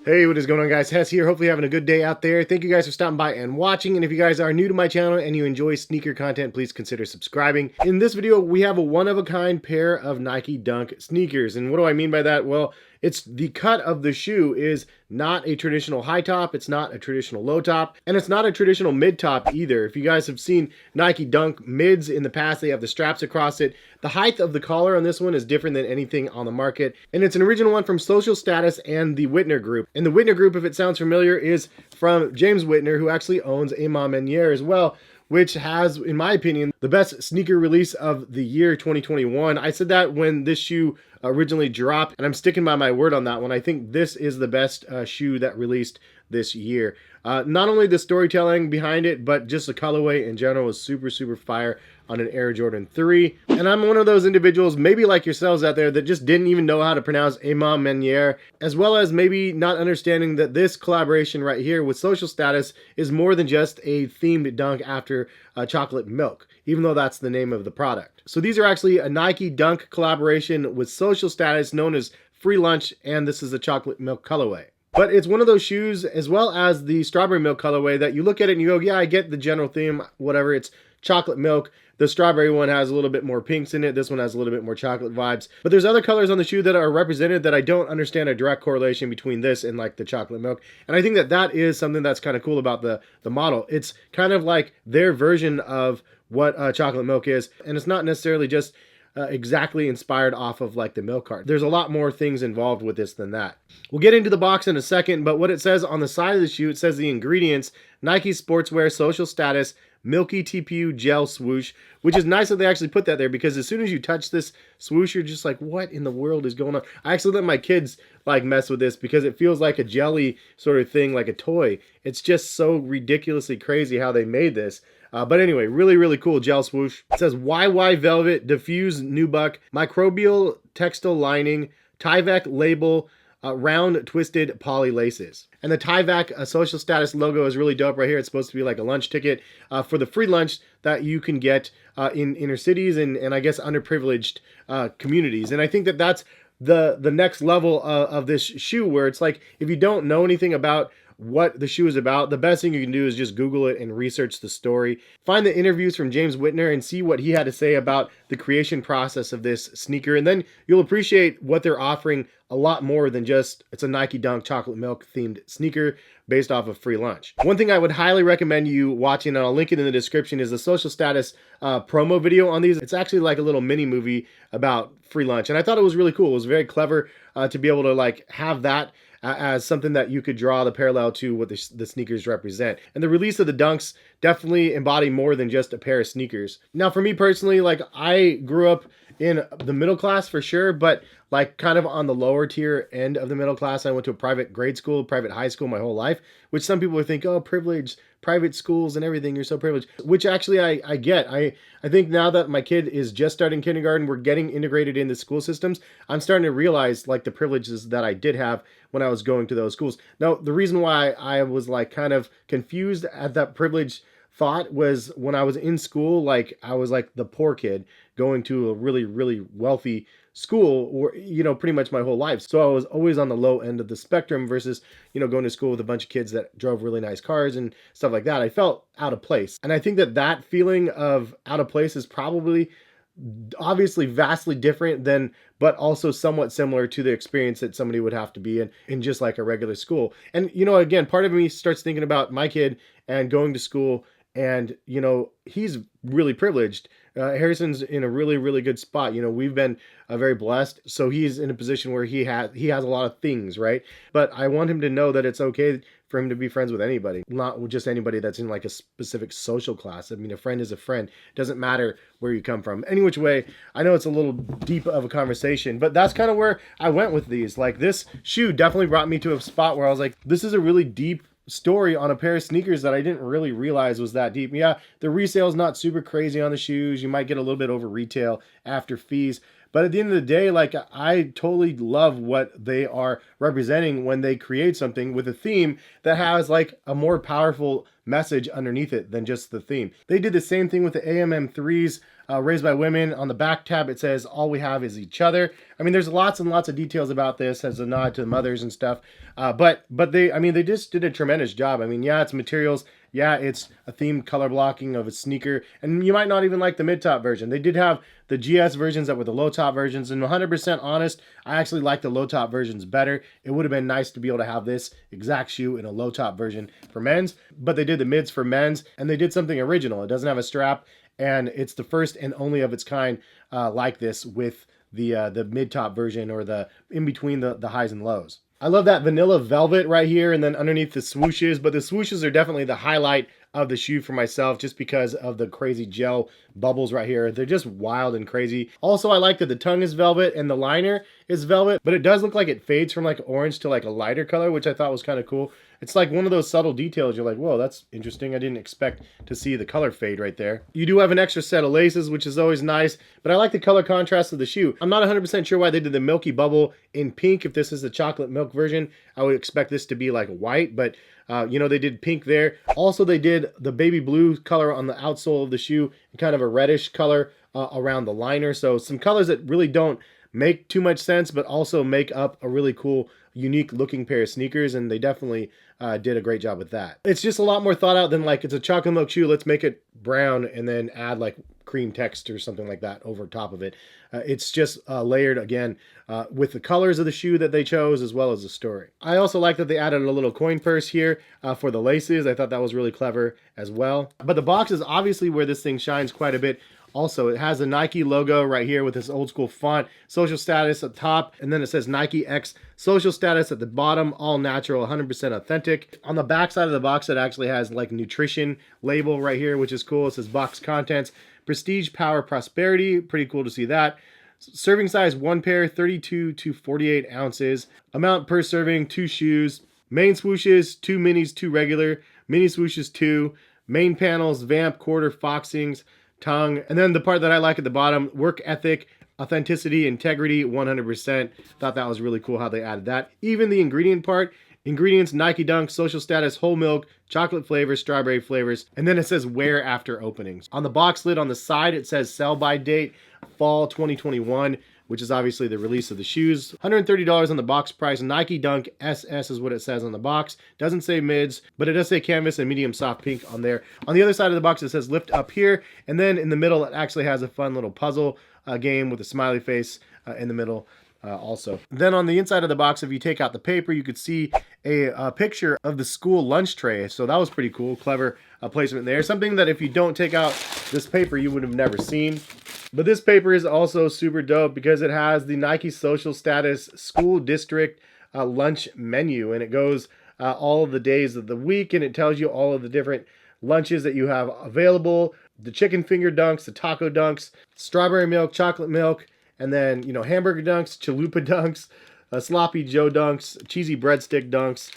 Hey, what is going on, guys? Hess here. Hopefully having a good day out there. Thank you guys for stopping by and watching. And if you guys are new to my channel and you enjoy sneaker content, please consider subscribing. In this video, we have a one-of-a-kind pair of Nike Dunk sneakers. And what do I mean by that? Well, it's the cut of the shoe is not a traditional high top, it's not a traditional low top, and it's not a traditional mid top either. If you guys have seen Nike Dunk mids in the past, they have the straps across it. The height of the collar on this one is different than anything on the market, and it's an original one from Social Status and the Whitner Group. And the Whitner Group, if it sounds familiar, is from James Whitner, who actually owns Imam Meniere as well, which has, in my opinion, the best sneaker release of the year 2021. I said that when this shoe originally dropped, and I'm sticking by my word on that one. I think this is the best shoe that released this year. Not only the storytelling behind it, but just the colorway in general was super fire on an Air Jordan 3. And I'm one of those individuals, maybe like yourselves out there, that just didn't even know how to pronounce Imam Meniere, as well as maybe not understanding that this collaboration right here with Social Status is more than just a themed dunk after chocolate milk, even though that's the name of the product. So these are actually a Nike Dunk collaboration with Social Status known as Free Lunch, and this is a chocolate milk colorway. But it's one of those shoes, as well as the strawberry milk colorway, that you look at it and you go, yeah, I get the general theme, whatever, it's chocolate milk. The strawberry one has a little bit more pinks in it. This one has a little bit more chocolate vibes. But there's other colors on the shoe that are represented that I don't understand a direct correlation between this and like the chocolate milk. And I think that that is something that's kind of cool about the model. It's kind of like their version of what chocolate milk is. And it's not necessarily just exactly inspired off of like the milk cart. There's a lot more things involved with this than that. We'll get into the box in a second, but what it says on the side of the shoe, it says the ingredients: Nike Sportswear Social Status Milky TPU Gel Swoosh, which is nice that they actually put that there, because as soon as you touch this swoosh, you're just like, what in the world is going on? I actually let my kids like mess with this because it feels like a jelly sort of thing, like a toy. It's just so ridiculously crazy how they made this. But anyway, really cool gel swoosh. It says YY Velvet, Diffuse Nubuck, Microbial Textile Lining, Tyvek Label, round twisted poly laces. And the Tyvek Social Status logo is really dope right here. It's supposed to be like a lunch ticket for the free lunch that you can get in inner cities and I guess underprivileged communities. And I think that that's the next level of this shoe, where it's like, if you don't know anything about what the shoe is about, the best thing you can do is just Google it and research the story. Find the interviews from James Whitner and see what he had to say about the creation process of this sneaker, and then you'll appreciate what they're offering a lot more than just it's a Nike Dunk chocolate milk themed sneaker based off of Free Lunch. One thing I would highly recommend you watching, and I'll link it in the description, is the Social Status promo video on these. It's actually like a little mini movie about Free Lunch, and I thought it was really cool. It was very clever to be able to like have that as something that you could draw the parallel to what the sneakers represent. And the release of the Dunks definitely embody more than just a pair of sneakers. Now, for me personally, like, I grew up in the middle class for sure, but like kind of on the lower tier end of the middle class. I went to a private grade school, private high school my whole life, which some people would think, oh, privileged, private schools and everything, you're so privileged, which actually I get. I think now that my kid is just starting kindergarten, we're getting integrated into school systems, I'm starting to realize like the privileges that I did have when I was going to those schools. Now, the reason why I was like kind of confused at that privilege thought was when I was in school, like I was like the poor kid going to a really wealthy school, or you know, pretty much my whole life. So I was always on the low end of the spectrum versus, you know, going to school with a bunch of kids that drove really nice cars and stuff like that. I felt out of place. And I think that that feeling of out of place is probably obviously vastly different than, but also somewhat similar to the experience that somebody would have to be in just like a regular school. And, you know, again, part of me starts thinking about my kid and going to school, and, you know, he's really privileged. Harrison's in a really good spot. You know, we've been very blessed. So he's in a position where he has a lot of things, right? But I want him to know that it's okay for him to be friends with anybody, not just anybody that's in like a specific social class. I mean, a friend is a friend. It doesn't matter where you come from. Any which way, I know it's a little deep of a conversation, but that's kind of where I went with these. Like, this shoe definitely brought me to a spot where I was like, this is a really deep story on a pair of sneakers that I didn't really realize was that deep. Yeah, the resale is not super crazy on the shoes. You might get a little bit over retail after fees, but at the end of the day, like, I totally love what they are representing when they create something with a theme that has like a more powerful message underneath it than just the theme. They did the same thing with the AMM3s raised by women. On the back tab, it says, all we have is each other. I mean, there's lots and lots of details about this as a nod to the mothers and stuff. But they, I mean, they just did a tremendous job. I mean, yeah, it's materials. Yeah, it's a themed color blocking of a sneaker. And you might not even like the mid-top version. They did have the GS versions that were the low-top versions. And 100% honest, I actually like the low-top versions better. It would have been nice to be able to have this exact shoe in a low-top version for men's. But they did the mids for men's. And they did something original. It doesn't have a strap. And it's the first and only of its kind like this with the mid-top version, or the in between the highs and lows. I love that vanilla velvet right here, and then underneath the swooshes, but the swooshes are definitely the highlight of the shoe for myself, just because of the crazy gel bubbles right here. They're just wild and crazy. Also, I like that the tongue is velvet and the liner is velvet, but it does look like it fades from like orange to like a lighter color, which I thought was kind of cool. It's like one of those subtle details. You're like, whoa, that's interesting. I didn't expect to see the color fade right there. You do have an extra set of laces, which is always nice, but I like the color contrast of the shoe. I'm not 100% sure why they did the milky bubble in pink. If this is the chocolate milk version, I would expect this to be like white, but you know, they did pink there. Also, they did the baby blue color on the outsole of the shoe and kind of a reddish color around the liner. So some colors that really don't make too much sense, but also make up a really cool, unique looking pair of sneakers, and they definitely did a great job with that. It's just a lot more thought out than like, it's a chocolate milk shoe, let's make it brown and then add like cream text or something like that over top of it. It's just layered again with the colors of the shoe that they chose, as well as the story. I also like that they added a little coin purse here for the laces. I thought that was really clever as well. But the box is obviously where this thing shines quite a bit. Also, it has the Nike logo right here with this old school font, social status at the top, and then it says Nike X social status at the bottom, all natural, 100% authentic. On the back side of the box, it actually has like nutrition label right here, which is cool. It says box contents, prestige, power, prosperity. Pretty cool to see that. Serving size, 1 pair, 32 to 48 ounces. Amount per serving, 2 shoes. Main swooshes, 2 minis, 2 regular. Mini swooshes, 2. Main panels, vamp, quarter, foxings, tongue. And then the part that I like at the bottom, work ethic, authenticity, integrity, 100%. Thought that was really cool how they added that. Even the ingredient part, ingredients, Nike Dunk, social status, whole milk, chocolate flavors, strawberry flavors, and then it says wear after openings. On the box lid on the side, it says sell by date, fall 2021, which is obviously the release of the shoes. $130 on the box price. Nike Dunk SS is what it says on the box. Doesn't say mids, but it does say canvas and medium soft pink on there. On the other side of the box, it says lift up here, and then in the middle, it actually has a fun little puzzle game with a smiley face in the middle. Also. Then on the inside of the box, if you take out the paper, you could see a picture of the school lunch tray. So that was pretty cool, clever placement there. Something that if you don't take out this paper, you would have never seen. But this paper is also super dope because it has the Nike social status school district lunch menu, and it goes all of the days of the week, and it tells you all of the different lunches that you have available. The chicken finger dunks, the taco dunks, strawberry milk, chocolate milk, and then, you know, hamburger dunks, chalupa dunks, sloppy Joe dunks, cheesy breadstick dunks,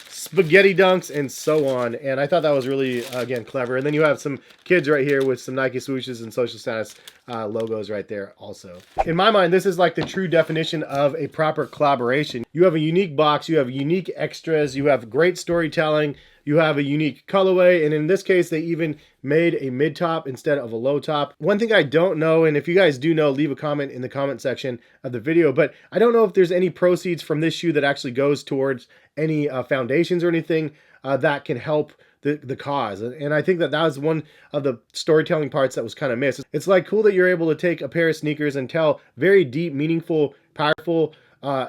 spaghetti dunks, and so on. And I thought that was really, again, clever. And then you have some kids right here with some Nike swooshes and social status logos right there also. In my mind, this is like the true definition of a proper collaboration. You have a unique box, you have unique extras, you have great storytelling, you have a unique colorway, and in this case, they even made a mid-top instead of a low-top. One thing I don't know, and if you guys do know, leave a comment in the comment section of the video, but I don't know if there's any proceeds from this shoe that actually goes towards any foundations or anything that can help the cause. And I think that that was one of the storytelling parts that was kind of missed. It's like cool that you're able to take a pair of sneakers and tell very deep, meaningful, powerful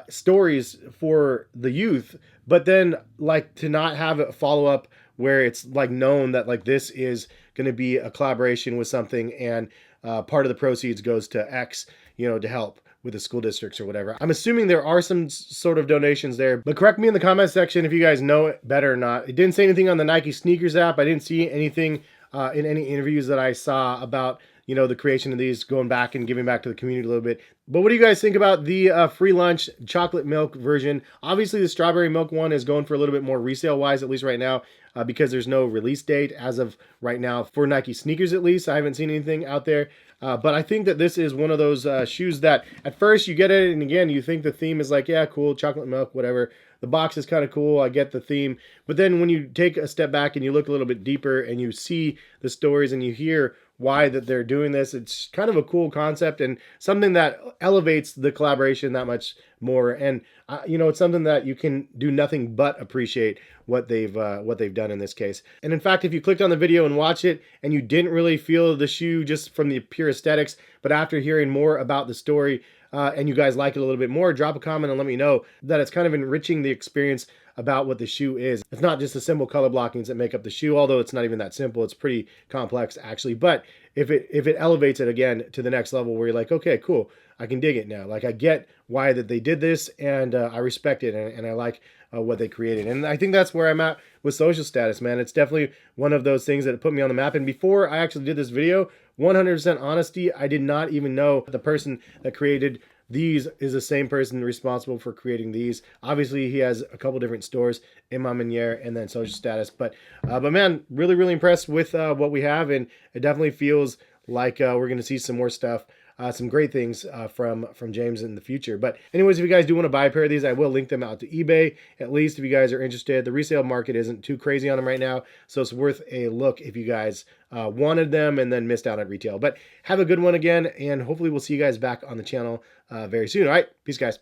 stories for the youth, but then like to not have a follow-up where it's like known that like this is going to be a collaboration with something, and part of the proceeds goes to X, you know, to help with the school districts or whatever. I'm assuming there are some sort of donations there, but correct me in the comment section if you guys know it better or not. It didn't say anything on the Nike sneakers app. I didn't see anything in any interviews that I saw about, you know, the creation of these, going back and giving back to the community a little bit. But what do you guys think about the free lunch chocolate milk version? Obviously, the strawberry milk one is going for a little bit more resale wise, at least right now, because there's no release date as of right now for Nike sneakers, at least. I haven't seen anything out there. But I think that this is one of those shoes that at first you get it, and again, you think the theme is like, yeah, cool, chocolate milk, whatever. The box is kind of cool. I get the theme. But then when you take a step back and you look a little bit deeper and you see the stories and you hear why that they're doing this. It's kind of a cool concept and something that elevates the collaboration that much more. And it's something that you can do nothing but appreciate what they've done in this case. And in fact, if you clicked on the video and watched it and you didn't really feel the shoe just from the pure aesthetics, but after hearing more about the story, and you guys like it a little bit more, drop a comment and let me know that it's kind of enriching the experience about what the shoe is. It's not just the simple color blockings that make up the shoe, although it's not even that simple. It's pretty complex actually. But if it elevates it again to the next level where you're like, okay, cool, I can dig it now. Like I get why that they did this, and I respect it, and I like what they created. And I think that's where I'm at with social status, man. It's definitely one of those things that put me on the map. And before I actually did this video, 100% honesty, I did not even know the person that created these is the same person responsible for creating these. Obviously, he has a couple different stores, in Ma Maniere and then Social Status. But man, really, really impressed with what we have, and it definitely feels like we're going to see some more stuff. Some great things from James in the future. But anyways, if you guys do want to buy a pair of these, I will link them out to eBay, at least if you guys are interested. The resale market isn't too crazy on them right now, so it's worth a look if you guys wanted them and then missed out on retail. But have a good one again, and hopefully we'll see you guys back on the channel very soon. All right, peace, guys.